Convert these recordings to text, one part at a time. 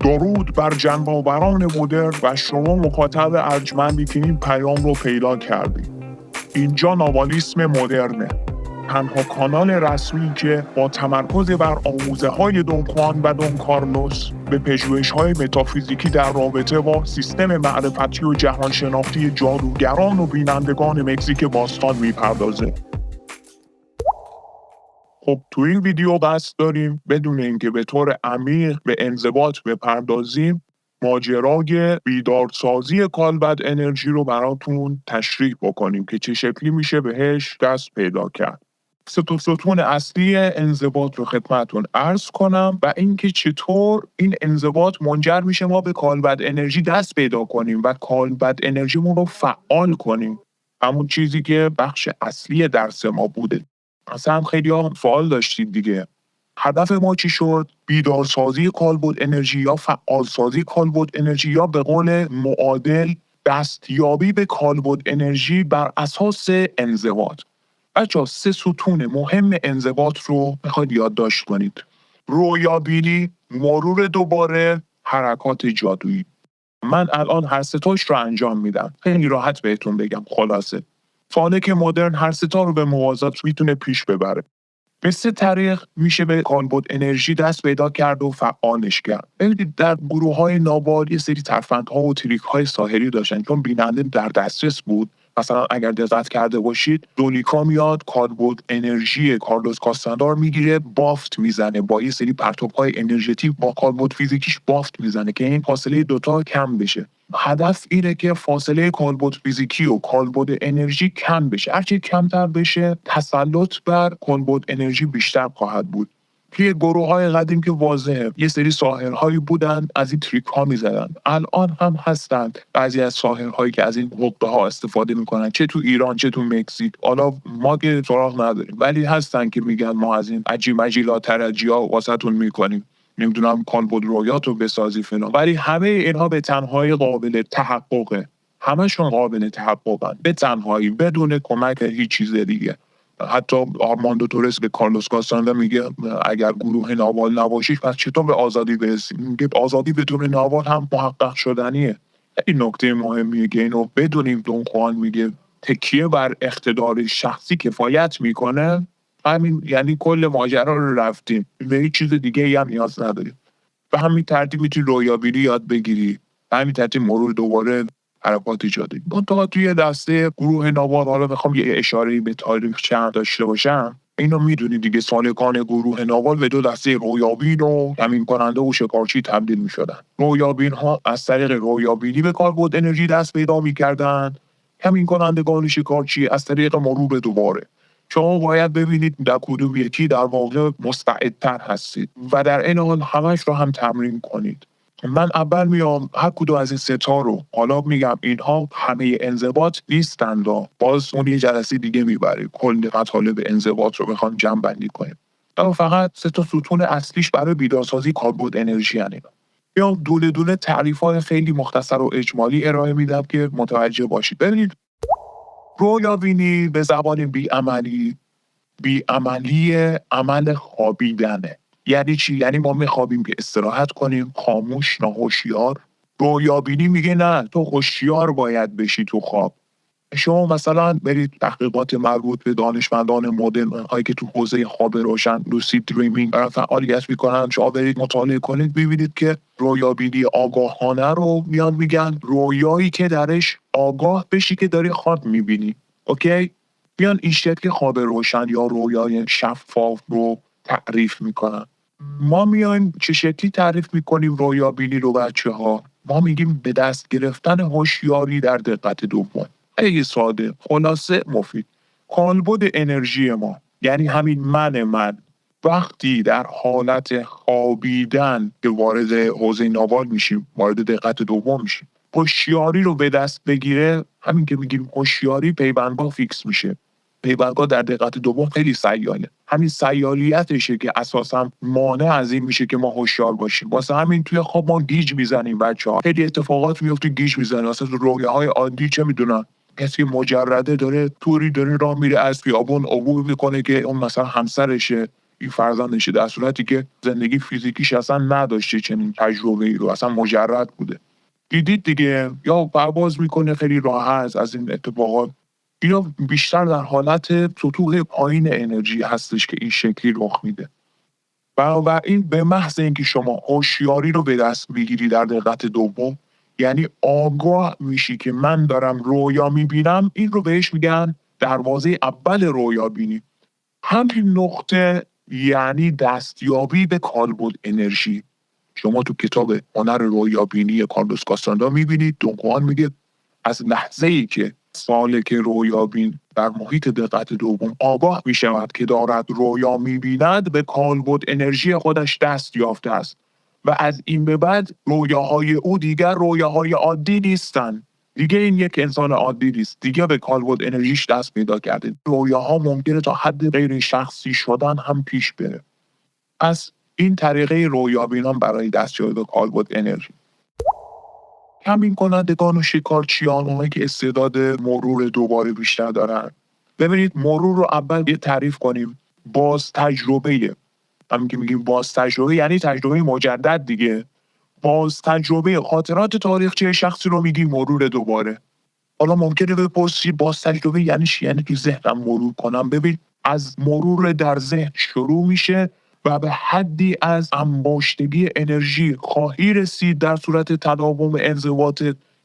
درود بر جنگاوران مدرن و شما مخاطب ارجمندی که این پیام رو پیدا کردید. اینجا نوالیسم مدرنه، تنها کانال رسمی که با تمرکز بر آموزه های دون خوان و دون کارلوس به پژوهش های متافیزیکی در رابطه با سیستم معرفتی و جهانشناختی جادوگران و بینندگان مکزیک باستان میپردازه. خب تو این ویدیو قصد داریم بدون اینکه به طور عمیق به انضباط بپردازیم ماجرای بیدارسازی کالبد انرژی رو براتون تشریح بکنیم که چه شکلی میشه بهش دست پیدا کرد. ستون اصلی انضباط رو خدمتتون عرض کنم و اینکه چطور این انضباط منجر میشه ما به کالبد انرژی دست پیدا کنیم و کالبد انرژیمون رو فعال کنیم، همون چیزی که بخش اصلی درس ما بوده. اصلا خیلی ها سوال داشتید دیگه، هدف ما چی شد؟ بیدارسازی کالبد انرژی یا فعالسازی کالبد انرژی یا به قول معادل دستیابی به کالبد انرژی بر اساس انضباط. بچه‌ها 3 ستون مهم انضباط رو میخواید یادداشت کنید: رویابینی، مرور دوباره، حرکات جادویی. من الان هر 3 تاش رو انجام میدم. خیلی راحت بهتون بگم. خلاصه فالک مدرن هر 3 تا رو به موازات میتونه پیش ببره. به 3 طریق میشه به کالبد انرژی دست پیدا کرد و فعالش کرد. ببینید در گروه‌های نابال یه سری ترفندها و تریک‌های ساحری داشتن چون بیننده در دسترس بود. مثلا اگر دقت کرده باشید دونیکا میاد کالبد انرژی کارلوس کاستاندار میگیره، بافت میزنه، با یه سری پرتوهای انرژتیک با کالبد فیزیکیش بافت میزنه که این فاصله دوتا کم بشه. هدف اینه که فاصله کالبد فیزیکی و کالبد انرژی کم بشه. هرچی کمتر بشه تسلط بر کالبد انرژی بیشتر خواهد بود. توی گروه‌های قدیم که واضحه یه سری ساحرهایی بودن از این تریک ها میزدن، الان هم هستند بعضی از ساحرهایی که از این حقه ها استفاده میکنن، چه تو ایران چه تو مکزیک. حالا ما که سراغ نداریم ولی هستن که میگن ما از این عجی مجیلا ترجیا واسهتون میکنیم، نمیدونم کالبد رویات رو بسازی فلان. ولی همه اینها به تنهایی قابل تحققه، همشون قابل تحققن به تنهایی بدون کمک هیچ چیز دیگه. حتی آرماندو تورس به کارلوس کاستاندار میگه اگر گروه ناوال نباشی پس چطور به آزادی برسی؟ میگه آزادی بدون ناوال هم محقق شدنیه. این نکته مهمیه که اینو بدونیم. دون خوان میگه تکیه بر اقتدار شخصی کفایت میکنه. همین یعنی کل ماجرا رو رفتیم، به هیچ چیز دیگه هم نیاز نداریم. به همین ترتیب میتونی رویابینی یاد بگیری، به همین ترتیب مرور دوباره، حرکات جادویی. منتها توی دسته گروه نوار، حالا میخوام یه اشاره‌ای به تاریخ چند داشته باشم، اینو میدونی دیگه، سالکان گروه نوار به 2 دسته رویابین و تامین کننده و شکارچی تبدیل میشدن. رویابین ها از طریق رویابینی به کالبد انرژی دست پیدا میکردن، تامین کنندگان شکارچی از طریق مرور دوباره. شما باید ببینید در کدوم یکی در واقع مستعدتر هستید و در این حال همش رو هم تمرین کنید. من اول میام هر کدوم از این 3 تا رو، حالا میگم اینها همه انضباط نیستند، باز اون یه جلسه دیگه میبریم کل مطالب انضباط رو بخوام جمع بندی کنیم. اما فقط 3 تا ستون اصلیش برای بیدارسازی کالبد انرژی هستند. یا دونه دونه تعریفات خیلی مختصر و اجمالی ارائه میدم که متوجه باشید. ببینید، رویابینی به زبان بیعملی عمل خوابیدنه. یعنی چی؟ یعنی ما میخوابیم که استراحت کنیم، خاموش، ناهوشیار. رویابینی میگه نه، تو هوشیار باید بشی تو خواب. شما مثلا برید تحقیقات مربوط به دانشمندان مدرن هایی که تو حوزه خواب روشن، لوسید دریمینگ فعالیت میکنن، شما برید مطالعه کنید ببینید که رویابینی آگاهانه رو میگن رویایی که درش آگاه بشی که داری خواب میبینی. اوکی؟ بیان این شکل خواب روشن یا رویای شفاف رو تعریف میکنن. ما میایم چه شکلی تعریف میکنیم رویابینی رو بچه‌ها؟ ما میگیم به دست گرفتن هوشیاری در دقت دوم. خیلی ساده، خلاصه، مفید. کالبد انرژی ما، یعنی همین من وقتی در حالت خوابیدن که وارد حوزه ناوال میشیم، وارد دقت دوم میشیم، هوشیاری رو به دست بگیره، همین که میگیم هوشیاری پیوندها فیکس میشه. پیوندها در دقت دوم خیلی سیاله. همین سیالیتشه که اساسا مانع از این میشه که ما هوشیار باشیم. واسه همین توی خواب ما گیج میزنیم بچه‌ها. خیلی اتفاقات میفته گیج میزنیم. اصلا رویاهای عادی چه میدونن، کسی مجرده داره توری داره راه میره از خیابون عبور میکنه که اون مثلا همسرشه، این فرزندشه، در صورتی که زندگی فیزیکیش اصلا نداشته چنین تجربه‌ای رو، اصلا مجرد بوده. دیدید دیگه، یا پرواز میکنه خیلی راحت از این اتفاقات. اینا بیشتر در حالت سطوح پایین انرژی هستش که این شکلی رخ میده. بنابراین به محض اینکه شما هوشیاری رو به دست بگیری در دقت دوم، یعنی آگاه میشی که من دارم رویا میبینم، این رو بهش میگن دروازه اول رویا بینی. همین نقطه یعنی دستیابی به کالبد انرژی. شما تو کتاب هنر رویابینی کارلوس کاستاندا میبینید دون خوان میگه از لحظه‌ای که سالک رویابین در محیط دقت دوم آگاه میشود که دارد رویا میبیند، به کالبد انرژی خودش دست یافته است و از این به بعد رویاهای او دیگر رویاهای عادی نیستند. دیگه این یک انسان عادی نیست، دیگه به کالبد انرژیش دست پیدا کرده. رویاها ممکنه تا حد غیر شخصی شدن هم پیش بره. از این طریقه رویابینان برای دستیابی به کالبد انرژی. تمرین کنندگان و شکارچیان، اونایی که استعداد مرور دوباره بیشتر دارن، ببینید مرور رو اول یه تعریف کنیم. باز تجربه، همین که میگیم باز تجربه یعنی تجربه مجدد دیگه. باز تجربه خاطرات تاریخچه شخصی رو میگیم مرور دوباره. حالا ممکنه بپرسی باز تجربه یعنی چی؟ یعنی که ذهنم مرور کنم. ببین، از مرور در ذهن شروع میشه و به حدی از انباشتگی انرژی خواهی رسید در صورت تداوم انضباط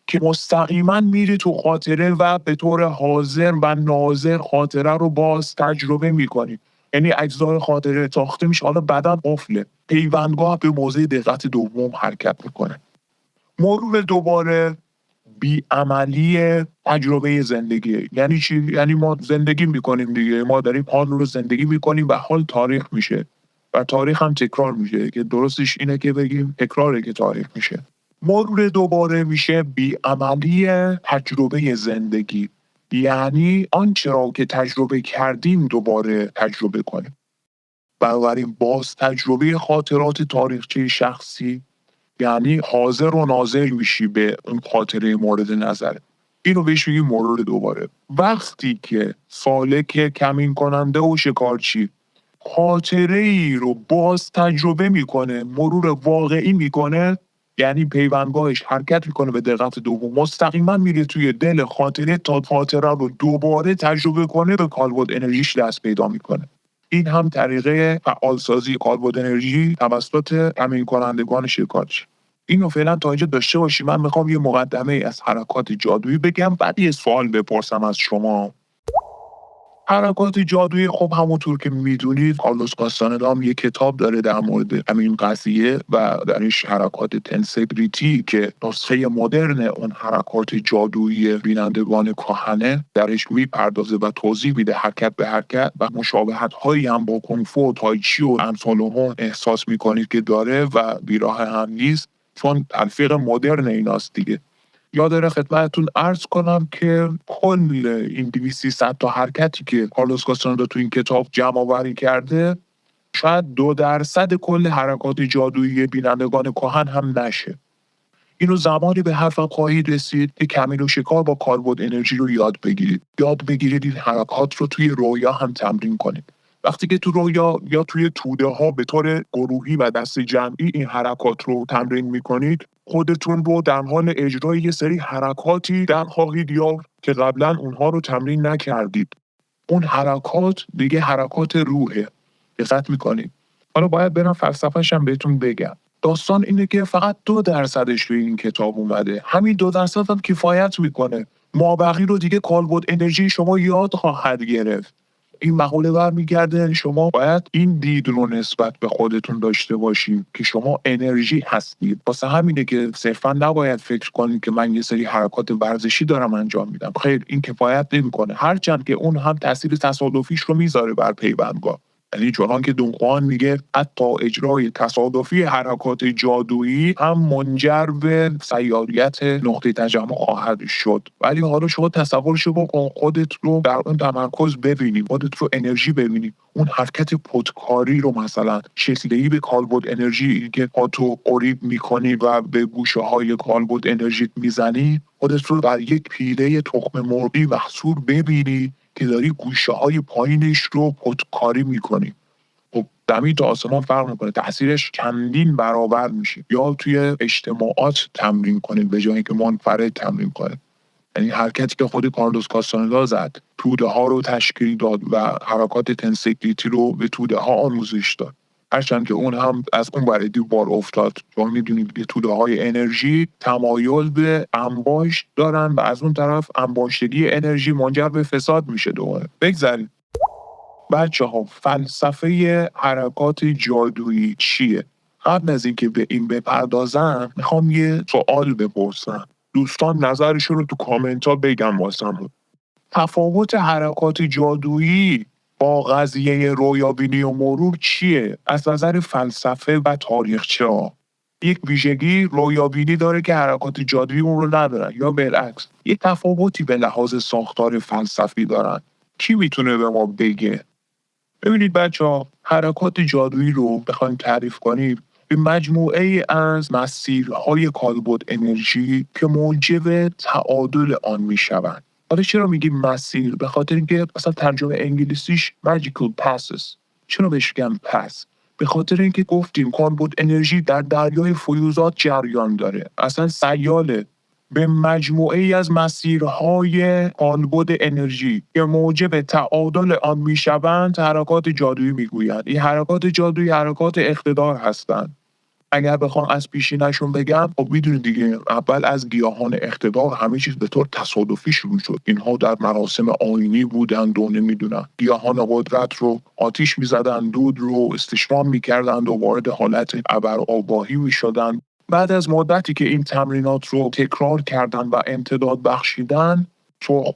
که مستقیما میری تو خاطره و به طور حاضر و ناظر خاطره رو باز تجربه میکنی. یعنی اجزای خاطره ساخته میشه، حالا بدن قفله، پیوندگاه به موضع دقت دوم حرکت میکنه. مرور دوباره بی‌عملی تجربه زندگی. یعنی چی؟ یعنی ما زندگی میکنیم دیگه، ما داریم حال رو زندگی میکنیم و حال تاریخ میشه و تاریخ هم تکرار میشه، که درستش اینه که بگیم تکراره که تاریخ میشه. مرور دوباره میشه بی‌عملی تجربه زندگی، یعنی آنچه را که تجربه کردیم دوباره تجربه کنیم. بنابراین باز تجربه خاطرات تاریخچه شخصی یعنی حاضر و ناظر میشی به اون خاطره مورد نظره. اینو بهش میگیم مرور دوباره. وقتی که سالک کمین کننده و شکارچی خاطره ای رو باز تجربه میکنه، مرور واقعی میکنه، یعنی پیوندگاهش حرکت میکنه به دقت دوم، مستقیما میره توی دل خاطره تا خاطره رو دوباره تجربه کنه، به کالبد انرژیش دست پیدا میکنه. این هم طریقه فعالسازی کالبد انرژی توسط تامین کنندگان شکارچی. اینو فعلا تا اینجا داشته باشی. من میخوام یه مقدمه از حرکات جادویی بگم، بعد یه سوال بپرسم از شما. حرکات جادویی، خب همونطور که میدونید کارلوس کاستاندا هم یه کتاب داره در مورد همین قضیه و درش حرکات تنسبریتی که نسخه مدرن اون حرکات جادویی بینندگان کهنه درش میپردازه و توضیح میده حرکت به حرکت و مشابهت هایی هم با کنگفو و تایچی و امثال اون احساس میکنید که داره و بیراه هم نیست، چون تلفیق مدرن ایناست دیگه. یادم خدمتتون عرض کنم که کل این 200 تا حرکتی که کارلوس کاستاندا تو این کتاب جمع آوری کرده شاید 2% کل حرکات جادویی بینندگان کهن هم نشه. اینو زمانی به حرفم خواهید رسید که کمین و شکار با کالبد انرژی رو یاد بگیرید این حرکات رو توی رویا هم تمرین کنید. وقتی که تو رویا یا توی توده ها به طور گروهی و دست جمعی این حرکات رو تمرین میکنید، خودتون رو در حال اجرای یه سری حرکاتی در خواهید یافت که قبلا اونها رو تمرین نکردید. اون حرکات دیگه حرکات روحه. دقت میکنید؟ حالا باید برم فلسفه‌ش هم بهتون بگم. داستان اینه که فقط 2% توی این کتاب اومده. همین 2% هم کفایت میکنه. مابقی رو دیگه کالبد انرژی شما یاد خواهد گرفت. این مقوله برمیگرده شما باید این دید رو نسبت به خودتون داشته باشید که شما انرژی هستید. واسه همینه که صرفا نباید فکر کنید که من یه سری حرکات ورزشی دارم انجام میدم. خیر، این کفایت نمیکنه، هرچند که اون هم تاثیر تصادفیش رو میذاره بر پیوندگاه. یعنی چنان که دون خوان میگه حتی اجرای تصادفی حرکات جادویی هم منجر به سیاریت نقطه تجمع خواهد شد. ولی حالا شما تصورشو بکن، خودت رو در اون تمرکز ببینی، خودت رو انرژی ببینی، اون حرکت پدکاری رو مثلا شکله‌ای به کالبد انرژی که پاتو قریب میکنی و به گوشه های کالبد انرژی میزنی، خودت رو در یک پیله تخم مرغی محصور ببینی که داری گوشه های پایینش رو پدکاری میکنی. خب زمین تا آسمان فرق میکنه، تاثیرش چندین برابر میشه. یا توی اجتماعات تمرین کنید به جای اینکه منفرد تمرین کنید. یعنی حرکتی که خود کارلوس کاستاندا زد، توده ها رو تشکیل داد و حرکات تنسیکلیتی رو به توده ها آموزش داد. هرچند که اون هم از اون ور دیوار افتاد، چون میدونید که توده های انرژی تمایل به انباش دارن و از اون طرف انباشتگی انرژی منجر به فساد میشه. دوباره بگذاریم بچه‌ها، فلسفه حرکات جادویی چیه؟ قبل از اینکه به این بپردازم میخوام یه سوال بپرسم. دوستان نظرشون رو تو کامنت ها بگم واسم. تفاوت حرکات جادویی با قضیه رویابینی و مرور چیه؟ از نظر فلسفه و تاریخچه ها. یک ویژگی رویابینی داره که حرکات جادویی اون رو ندارن، یا بالعکس یه تفاوتی به لحاظ ساختار فلسفی دارن. کی میتونه به ما بگه؟ ببینید بچه‌ها، حرکات جادویی رو بخوایم تعریف کنیم به مجموعه ای از مسیرهای کالبد انرژی که موجب تعادل آن میشوند. حالا چرا میگیم مسیر؟ به خاطر اینکه مثلا ترجمه انگلیسیش magical passes. چرا بهش میگم پس؟ به خاطر اینکه گفتیم کالبد انرژی در دریای فیوزات جریان داره، اصلا سیاله. به مجموعه ای از مسیرهای کالبد انرژی که موجب تعادل آن میشوند حرکات جادویی میگویند. این حرکات جادویی حرکات اقتدار هستند. اگر بخوام از پیشینشون بگم، خب میدونید دیگه، اول از گیاهان اقتدار همه چیز به طور تصادفی شروع شد. اینها در مراسم آیینی بودند و نمیدونم گیاهان قدرت رو آتیش میزدند، دود رو استشمام میکردند و وارد حالت ابرآگاهی میشدند. بعد از مدتی که این تمرینات رو تکرار کردن و امتداد بخشیدن،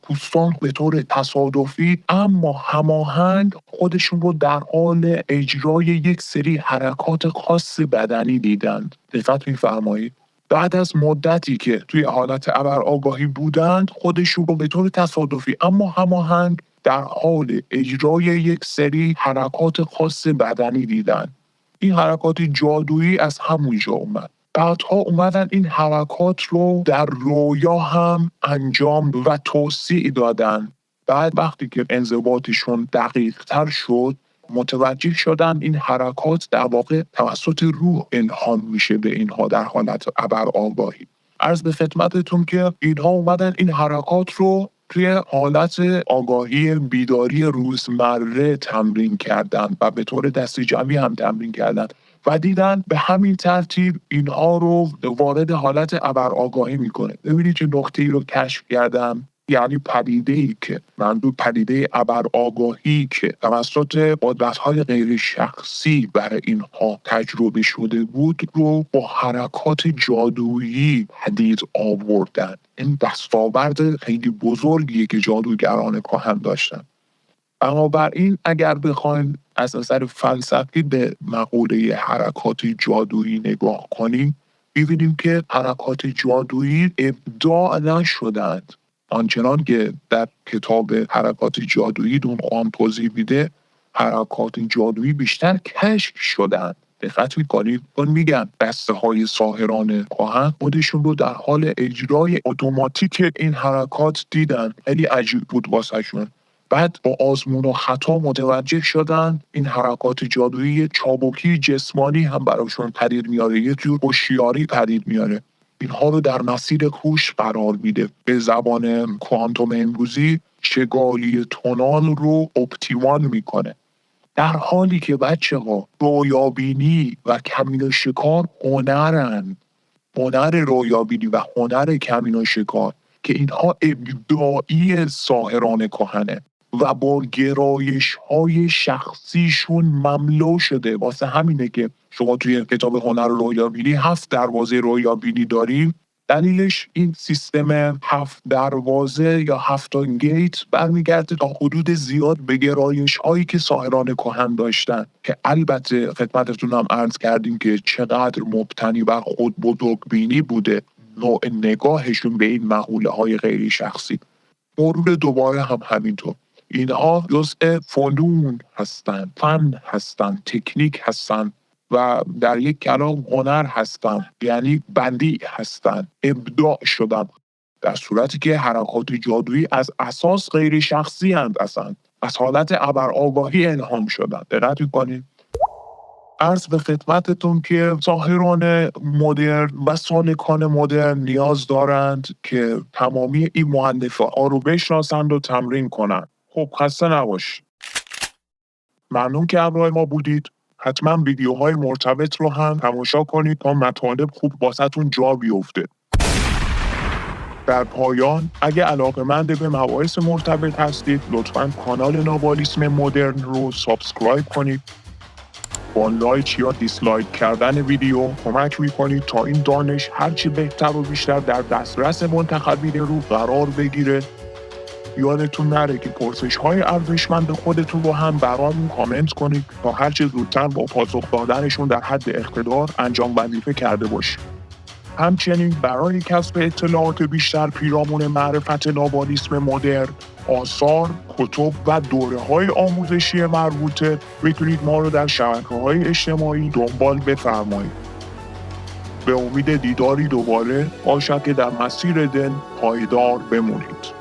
پوستان به طور تصادفی اما هماهنگ خودشون رو در حال اجرای یک سری حرکات خاص بدنی دیدند. دقت می‌فرمایید؟ بعد از مدتی که توی حالت ابرآگاهی بودند، خودشون رو به طور تصادفی اما هماهنگ در حال اجرای یک سری حرکات خاص بدنی دیدند. این حرکات جادویی از همونجا اومد. بعدها اومدن این حرکات رو در رویا هم انجام و توسیع دادن. بعد وقتی که انضباطشون دقیق تر شد، متوجه شدن این حرکات در واقع توسط روح الهام میشه به اینها در حالت ابرآگاهی. عرض به خدمتتون که اینها اومدن این حرکات رو توی حالت آگاهی بیداری روزمره تمرین کردن و به طور دستی جمعی هم تمرین کردن و دیدن به همین ترتیب اینها رو وارد حالت ابرآگاهی میکنه. ببینید چه نکته‌ای رو کشف کردم. یعنی پدیده‌ای که منظور پدیده ابرآگاهی که توسط قدرت‌های غیر شخصی برای اینها تجربه شده بود رو با حرکات جادویی پدید آوردن. این دستاورد خیلی بزرگیه که جادوگران کهن داشتن. بنابراین اگر بخوایم از نظر فلسفی به مقوله حرکات جادویی نگاه کنیم، می‌بینیم که حرکات جادویی ابداع نشدند. آنچنان که در کتاب حرکات جادویی دون خواهم توضیح میده، حرکات جادویی بیشتر کشف شدند. دقت میکنید؟ من میگم دسته های ساحران کهن خودشون رو در حال اجرای اتوماتیک این حرکات دیدن. خیلی عجیب بود واسهشون. بعد با آزمون و خطا متوجه شدن این حرکات جادویی چابکی جسمانی هم براشون پدید میاره، یه جور هوشیاری پدید میاره. اینها رو در مسیر هوش قرار میده. به زبان کوانتوم امروزی چگالی تونال رو اپتیمال میکنه. در حالی که بچه‌ها رویابینی و کمین شکار هنرن. هنر رویابینی و هنر کمین و شکار که اینها ابداعی ساحران کهنه و با گرایش های شخصیشون مملو شده. واسه همینه که شما توی کتاب هنر رویابینی 7 دروازه رویابینی داریم. دلیلش این سیستم 7 دروازه یا 7 گیت برمیگرده تا حدود زیاد به گرایش هایی که ساحران کهن داشتن، که البته خدمتتون هم عرض کردیم که چقدر مبتنی بر خود بزرگبینی بوده نوع نگاهشون به این مقوله های غیری شخصی. مرور دوباره هم همینطور. اینها جزء فنون هستند، فن هستند، تکنیک هستند و در یک کلام هنر هستند، یعنی بندی هستند، ابداع شدن. در صورتی که حرکات جادویی از اساس غیر شخصی اند، اصلا از حالت ابرآگاهی الهام شدن. دقت می‌کنید؟ عرض به خدمتتون که ساحران مدرن و سالکان مدرن نیاز دارند که تمامی این مؤلفه ها رو بشناسند و تمرین کنند. خب خسته نباشید. ممنون که همراه ما بودید. حتما ویدیوهای مرتبط رو هم تماشا کنید تا مطالب خوب واسه‌تون جا بیفته. در پایان اگه علاقه‌مند به مباحث مرتبط هستید لطفاً کانال نابالیسم مدرن رو سابسکرایب کنید. با لایک یا دیسلایک کردن ویدیو کمک می‌کنید تا این دانش هرچی بهتر و بیشتر در دسترس منتخبین رو قرار بگیره. یادتون نره که پرسش‌های ارزشمند خودتون رو هم برامون کامنت کنید تا هرچه زودتر با پاسخ دادنشون در حد اقتدار انجام وظیفه کرده باشید. همچنین برای کسب اطلاعات بیشتر پیرامون معرفت نابالیسم مدرن، آثار، کتب و دوره‌های آموزشی مربوطه میتونید ما رو در شبکه‌های اجتماعی دنبال بفرمایید. به امید دیداری دوباره باشد که در مسیر دل پایدار بمونید.